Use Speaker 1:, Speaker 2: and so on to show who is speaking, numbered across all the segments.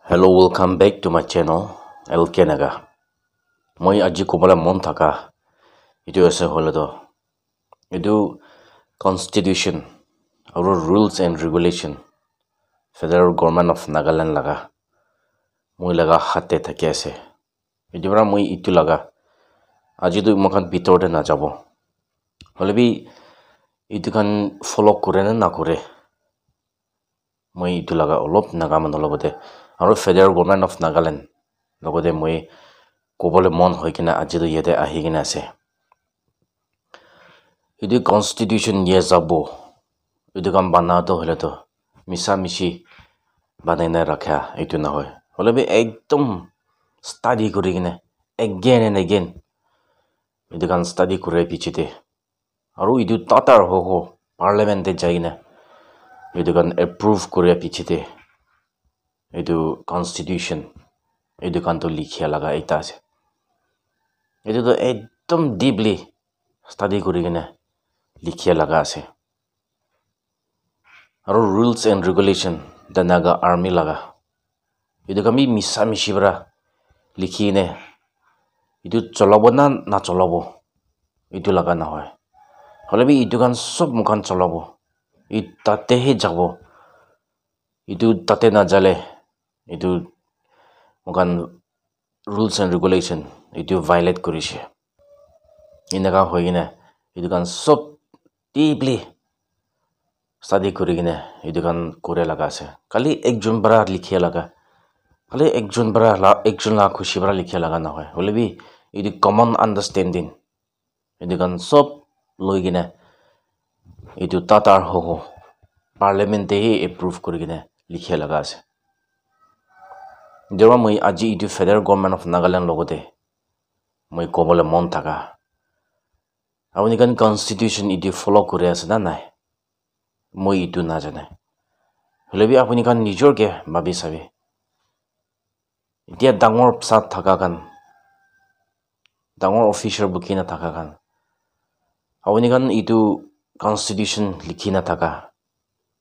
Speaker 1: Hello, welcome back to my channel, LK Naga. Moi aji kobala mon thaka. Itu ase holodo. Itu Constitution, our rules and regulation, Federal Government of Nagaland laga. Moi laga hatte thaki ase. Itu bara moi itu laga. Aji tu mokan bitor de na jabo. Holebi itu kan follow kore na kore. Moi itu laga olop nagaman olobote. Aro Federal Government of Nagaland লগতে মই ক'বলৈ মন হৈ কিনা আজি ইয়াতে আহি কিনা আছে এইটো কনষ্টিটিউশ্যন ইয়ে যাব এইটো কাম বানাওঁতে হ'লেতো মিছা মিছি বানাই নাই ৰাখা এইটো নহয় হ'লে একদম ষ্টাডি কৰি কিনে এগেইন এণ্ড এগেইন এইটো কাম ষ্টাডি কৰে পিছতে আৰু এইটো তাতাৰ হ'ব পাৰ্লিয়ামেণ্টে যাই কিনে এইটো কাম এপ্ৰুভ কৰে পিছতে এইটো কনষ্টিটিউশ্যন এইটো কামটো লিখিয়া লগা এটা আছে এইটোতো একদম ডিপলি ষ্টাডি কৰি কিনে লিখিয়া লগা আছে আৰু rules and regulation the Naga army লগা এইটো আমি মিছা মিছিবৰা লিখি কিনে এইটো চলাব না নচলাব এইটো লগা নহয় হ'লে এইটো কাম চব মুখান চলাব ই তাতেহে যাব এইটো তাতে নাযালে এইটো মুখান rules and regulation itu violate কৰিছে ইনকা হৈ কিনে এইটো কাম সব ডিপলি ষ্টাডি কৰি কিনে এইটো কাম কৰে লগা আছে খালি একজন বৰা লিখিয়া লগা খালি একজন লা খুশি বৰা লিখিয়া লগা নহয় হ'লে বি এইটো কমন আণ্ডাৰষ্টেণ্ডিং এইটো কাম সব লৈ কিনে এইটো তাতাৰ হ'ব পাৰ্লিয়ামেণ্টেহে এপ্ৰুভ কৰি কিনে লিখিয়া লগা আছে যেবা মই আজি এইটো ফেডাৰেল গভৰ্ণমেণ্ট অফ নাগালেণ্ড লগতে মই ক'বলৈ মন থাকা আপুনি কাৰণ কনষ্টিটিউশ্যন এইটো ফ'ল' কৰি আছে না নাই মই এইটো নাজানে হ'লে বি আপুনি কাৰণ নিজৰকে ভাবি চাবি এতিয়া ডাঙৰ চাত থকা কাৰণ ডাঙৰ অফিচাৰ বুকি নাথাকা কাৰণ আপুনি কাৰণ এইটো কনষ্টিটিউশ্যন লিখি নাথাকা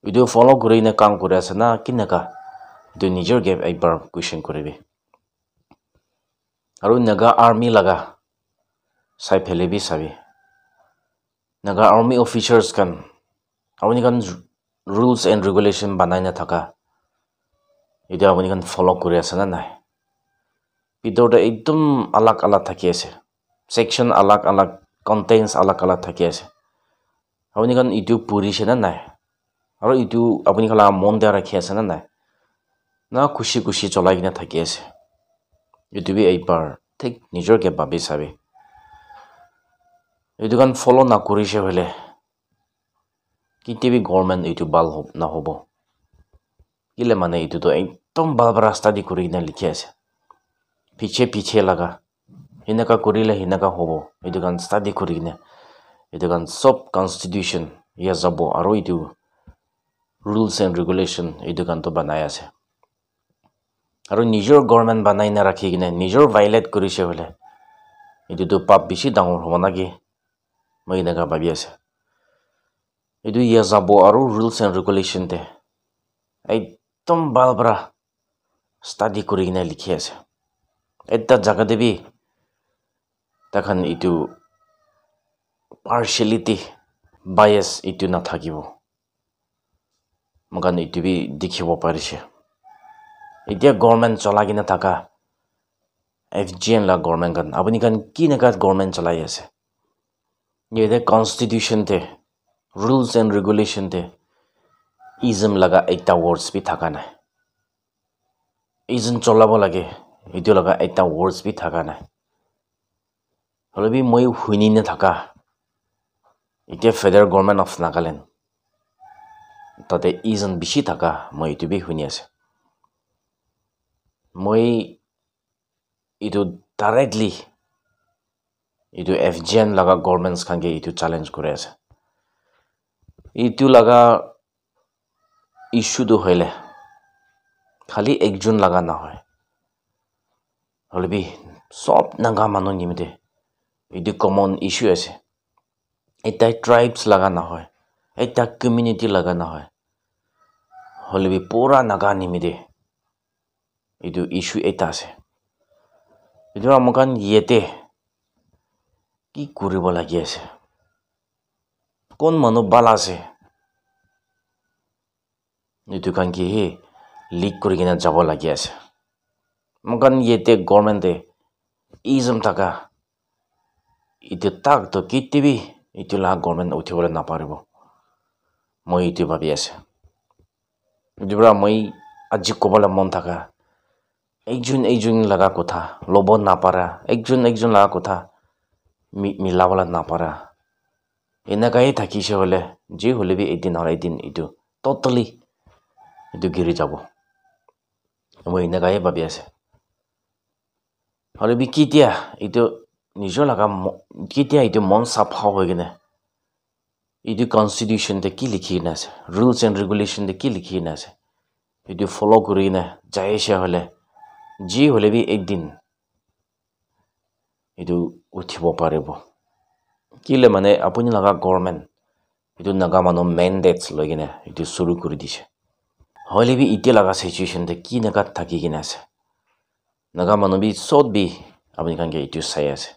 Speaker 1: এইটো ফ'ল' কৰি কিনে কাম কৰি আছে না কেনেকা এইটো নিজৰ গেপ একবাৰ কুৱেশ্যন কৰিবি আৰু নাগা আৰ্মি লগা চাই ফেলেবি চাবি নাগা আৰ্মি অফিচাৰ্ছ কান আপুনি কান ৰুলছ এণ্ড ৰেগুলেশ্যন বনাই নাথাকা এইটো আপুনি কান ফ'ল' কৰি আছে না নাই ভিতৰতে একদম আলাগ আলাগ থাকি আছে ছেকশ্যন আলাগ আলাগ কণ্টেণ্টছ আলাগ আলাগ থাকি আছে আপুনি কান এইটো পঢ়িছে না নাই আৰু এইটো আপুনি খালা মন দিয়া ৰাখি আছে না নাই না খুচি খুচি চলাই কিনে থাকি আছে এইটো বি এইবাৰ ঠিক নিজৰকে ভাবি চাবি এইটো কাম ফ'ল' নকৰিছে হ'লে কেতিয়াবি গভৰ্ণমেণ্ট এইটো ভাল নহ'ব কেলে মানে এইটোতো একদম ভাল ৰাস্তা দি কৰি কিনে লিখি আছে পিছে লগা সেনেকা কৰিলে সেনেকা হ'ব এইটো কাম ষ্টাডি কৰি কিনে এইটো কাম চব কনষ্টিটিউশ্যন ইয়া যাব আৰু এইটো ৰুলছ এণ্ড ৰেগুলেশ্যন এইটো কামটো বনাই আছে আৰু নিজৰ গভৰ্ণমেণ্ট বনাই নাৰাখি কিনে নিজৰ ভাইলেট কৰিছে হ'লে এইটোতো পাপ বেছি ডাঙৰ হ'ব নাকি মই এনেকা ভাবি আছে এইটো ইয়া যাব আৰু ৰুলছ এণ্ড ৰেগুলেশ্যনতে একদম ভাল পৰা ষ্টাডি কৰি কিনে লিখি আছে এটা জাগা দেবি তাখন এইটো পাৰ্চিয়েলিটি বায়াছ এইটো নাথাকিব মোক এইটো বি দেখিব পাৰিছে এতিয়া গভৰ্ণমেণ্ট চলাই কিনে থাকা FGN লা গভৰ্ণমেণ্ট কান আপুনি কান কি নেকা গভৰ্ণমেণ্ট চলাই আছে ইয়াতে কনষ্টিটিউশ্যনতে ৰুলছ এণ্ড ৰেগুলেশ্যনতে ইজম লগা এটা ৱৰ্ডছ বি থকা নাই ইজন চলাব লাগে এইটো লগা এটা ৱৰ্ডছ বি থকা নাই হ'লে বি মই শুনি নাথাকা এতিয়া ফেডাৰেল গভৰ্ণমেণ্ট অফ নাগালেণ্ড তাতে ইজন বেছি থকা মই এইটো বি শুনি আছে মই এইটো ডাইৰেক্টলি এইটো FGN লগা গভৰ্ণমেণ্টছ খানকে এইটো চেলেঞ্জ কৰি আছে এইটো লগা ইছ্যুটো হ'লে খালি একজন লগা নহয় হ'লে বি চব নাগা মানুহ নিমিতে এইটো কমন ইছ্যু আছে এটা ট্ৰাইবছ লগা নহয় এটা কমিউনিটি লগা নহয় হ'লে বি পুৰা Naga নিমিতে itu issue eta ase itu amokan yete ki kuribo lagi ase kon manu bala ase itu kan ki he leak kuri kena jabo lagi ase mokan yete government de ism taka itu tak to kitibi itu la government uthibole na paribo moi itu bhabi ase jibra moi aji kobala mon taka ekjun laga kotha lobo na para ekjun laga kotha milabala na para enakai thakise hole je hole bi edin or edin itu totally itu giri jabo moi enakai bhabi ase hole bi kitia itu নিজৰ laga kitia itu mon sapha hoy gene itu constitution de ki likhi na ase rules and regulation de ki likhi na ase itu follow kuri na jaise hole ji hole bi ekdin itu uthibo paribo kile mane apuni laga government itu naga mano mandates logine itu suru kuri dise hole bi ite laga situation de ki naga thaki gina ase naga mano bi sod bi apuni kan ge itu sai ase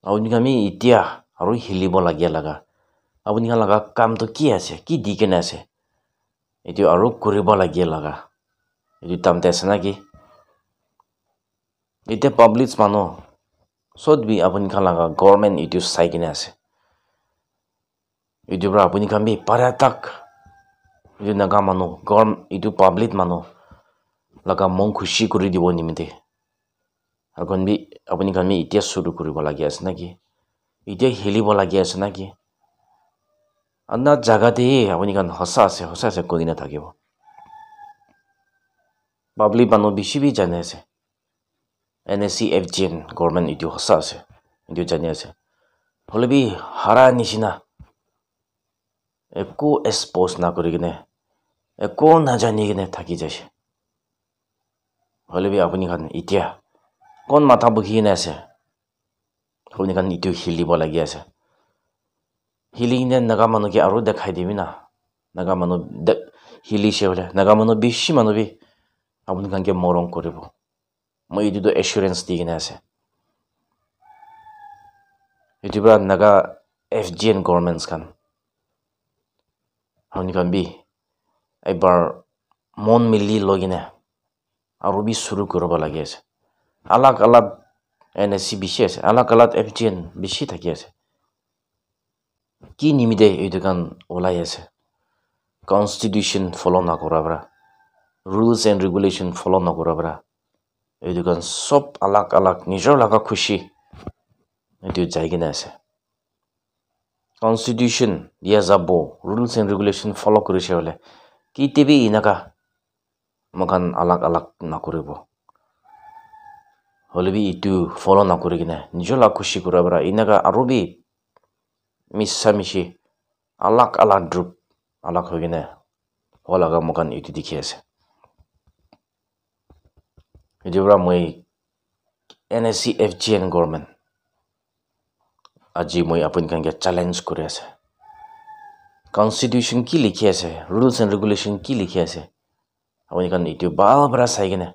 Speaker 1: apuni kami itia aru hilibo lagia laga apuni kan laga kam to ki ase ki dikena ase itu aru kuribo lagia laga itu tamte ase na ki ite public mano sod bi apuni kan laga government itu sai kena ase itu bra apuni kan bi paratak itu naga mano government itu public mano laga mon khushi kuri dibo nimite akon bi apuni kan mi itia suru kuribo lagia ase na ki itia hilibo lagia ase na ki anna jaga de apuni kan hosa ase koina thakibo public mano bishi bi jane ase NSC FGN government itu hosa ase itu jane ase hole bi hara nishina eko expose na kuri gine eko na jani gine thaki jase hole bi apuni kan itia kon matha bukhi na ase apuni kan itu hilibo lagi ase hiling ne naga manu ki aru dekhai dibi na naga manu hili she hole naga manu bishi manu bi apuni kan ke morong koribo moi itu assurance di gina ase itu bra naga FGN governments kan apuni kan bi ebar mon mili logine aru bi suru koroba lagi ase alag NSC bishi ase alag FGN bishi thaki ase ki nimide itu kan olai ase constitution follow na kora bra rules and regulation follow na kora bra itu kan sob alag nijor laga khushi itu jaigina ase constitution dia jabo rules and regulation follow korise hole ki tebi inaka mokan alag na koribo hole bi itu follow na kuri gina nijor la khushi kura bra inaka aru bi misamishi alag drup alag hoy gina holaga mokan itu dikhi ase itu bra moi NSC FGN government aji moi apun kan ge challenge kuri ase constitution ki likhi ase rules and regulation ki likhi ase apuni kan itu bal bra sai gina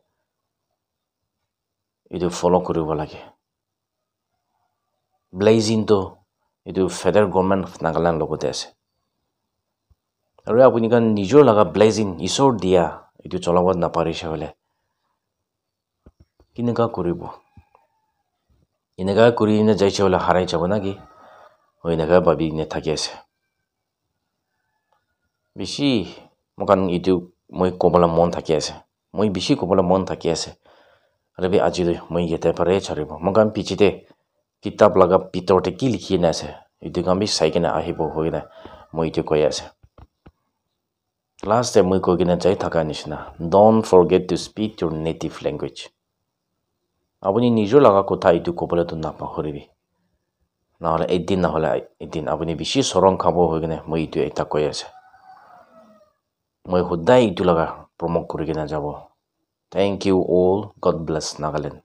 Speaker 1: itu follow koribo lage blazing to itu federal government of Nagaland logote ase aru apuni kan nijor laga blazing isor dia itu cholawat na parise hole kinaka koribo inaka kuri na jaise hole harai jabo na ki hoinaka babi ne thaki ase bishi mokan itu moi kobola mon thaki ase moi bishi kobola mon thaki ase Rabi aji moi yete pare charibo mokan pichite kitab laga pitor te ki likhi na ase itu kan bi sai kena ahibo hoina moi itu koi ase last time moi koi kena jai thaka nishna don't forget to speak your native language apuni nijor laga kotha itu kobole to na pahoribi na hole edin apuni bishi sorong khabo hoigene moi itu eta koi ase moi hudai itu laga promote kuri kena jabo. Thank you all. God bless Nagaland.